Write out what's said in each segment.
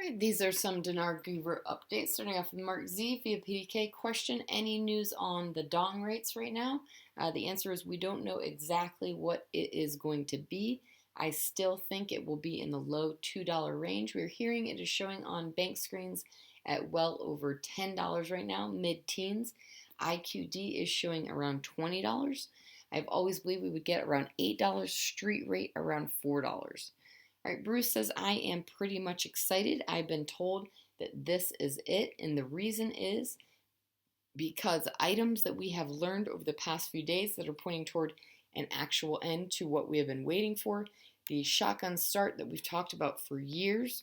Alright, these are some Dinar Guru updates. Starting off with Mark Z via PDK question. Any news on the dong rates right now? The answer is we don't know exactly what it is going to be. I still think it will be in the low $2 range. We're hearing it is showing on bank screens at well over $10 right now, mid-teens. IQD is showing around $20. I've always believed we would get around $8, street rate around $4. All right, Bruce says, I am pretty much excited. I've been told that this is it, and the reason is because items that we have learned over the past few days that are pointing toward an actual end to what we have been waiting for, the shotgun start that we've talked about for years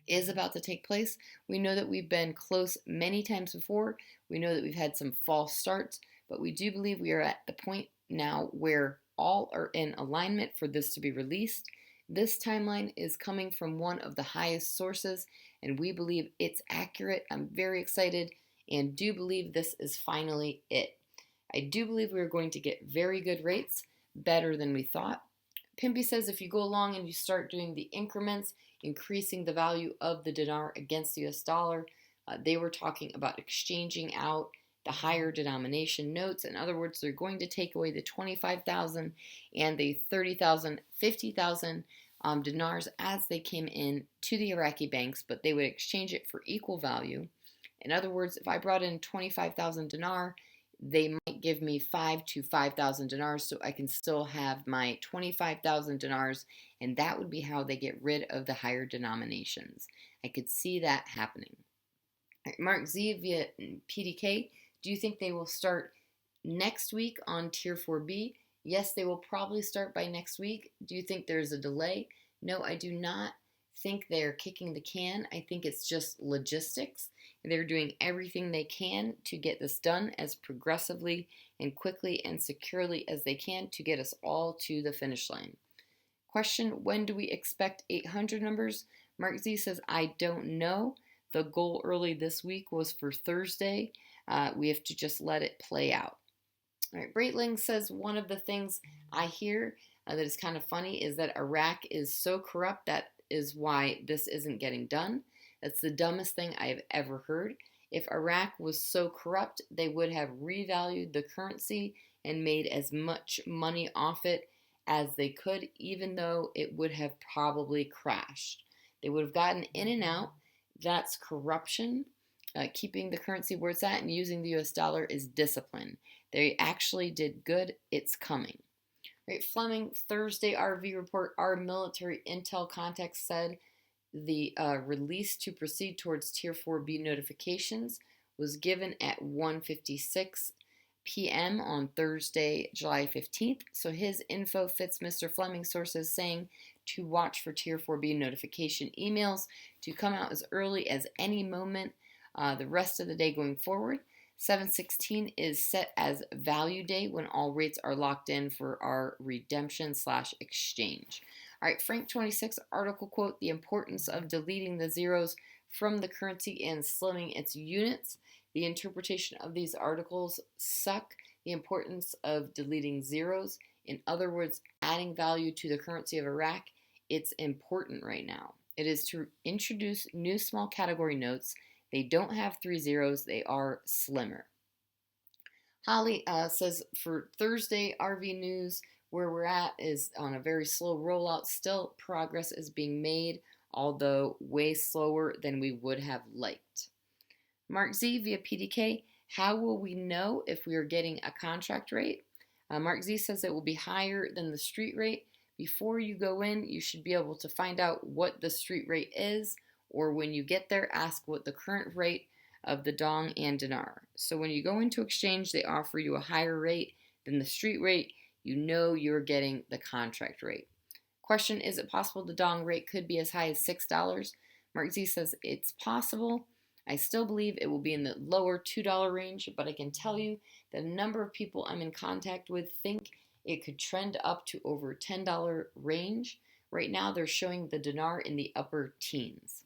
is about to take place. We know that we've been close many times before. We know that we've had some false starts, but we do believe we are at the point now where all are in alignment for this to be released. This timeline is coming from one of the highest sources, and we believe it's accurate. I'm very excited and do believe this is finally it. I do believe we're going to get very good rates, better than we thought. Pimpy says if you go along and you start doing the increments, increasing the value of the dinar against the US dollar, they were talking about exchanging out the higher denomination notes. In other words, they're going to take away the 25,000 and the 30,000, 50,000 dinars as they came in to the Iraqi banks, but they would exchange it for equal value. In other words, if I brought in 25,000 dinar, they might give me 5 to 5,000 dinars, so I can still have my 25,000 dinars, and that would be how they get rid of the higher denominations. I could see that happening. All right, Mark Z via PDK, do you think they will start next week on Tier 4B? Yes, they will probably start by next week. Do you think there's a delay? No, I do not think they're kicking the can. I think it's just logistics. They're doing everything they can to get this done as progressively and quickly and securely as they can to get us all to the finish line. Question, when do we expect 800 numbers? Mark Z says, I don't know. The goal early this week was for Thursday. We have to just let it play out. All right, Breitling says one of the things I hear that is kind of funny is that Iraq is so corrupt that is why this isn't getting done. That's the dumbest thing I've ever heard. If Iraq was so corrupt, they would have revalued the currency and made as much money off it as they could, even though it would have probably crashed. They would have gotten in and out. That's corruption. Keeping the currency where it's at and using the US dollar is discipline. They actually did good. It's coming. Right, Fleming, Thursday RV report, our military intel context said the release to proceed towards Tier 4B notifications was given at 1:56 p.m. on Thursday, July 15th. So his info fits Mr. Fleming's sources saying to watch for Tier 4B notification emails to come out as early as any moment the rest of the day going forward. 7/16 is set as value day when all rates are locked in for our redemption/exchange. All right, Frank 26 article quote, the importance of deleting the zeros from the currency and slimming its units. The interpretation of these articles suck. The importance of deleting zeros, in other words, adding value to the currency of Iraq, it's important right now. It is to introduce new small category notes. They don't have 3 zeros. They are slimmer. Holly says for Thursday RV news, where we're at is on a very slow rollout. Still, progress is being made, although way slower than we would have liked. Mark Z via PDK, how will we know if we are getting a contract rate? Mark Z says it will be higher than the street rate. Before you go in, you should be able to find out what the street rate is, or when you get there, ask what the current rate of the dong and dinar. So when you go into exchange, they offer you a higher rate than the street rate. You know you're getting the contract rate. Question, is it possible the dong rate could be as high as $6? Mark Z says it's possible. I still believe it will be in the lower $2 range, but I can tell you that a number of people I'm in contact with think it could trend up to over $10 range. Right now, they're showing the dinar in the upper teens.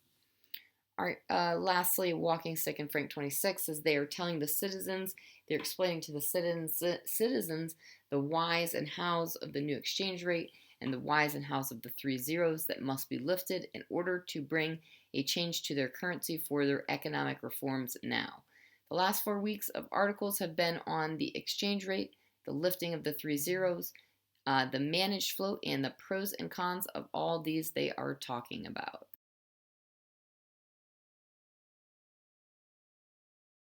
All right, lastly, Walking Stick and Frank 26 says they are telling the citizens, they're explaining to the citizens the whys and hows of the new exchange rate and the whys and hows of the 3 zeros that must be lifted in order to bring a change to their currency for their economic reforms now. The last 4 weeks of articles have been on the exchange rate, the lifting of the 3 zeros, the managed float, and the pros and cons of all these they are talking about.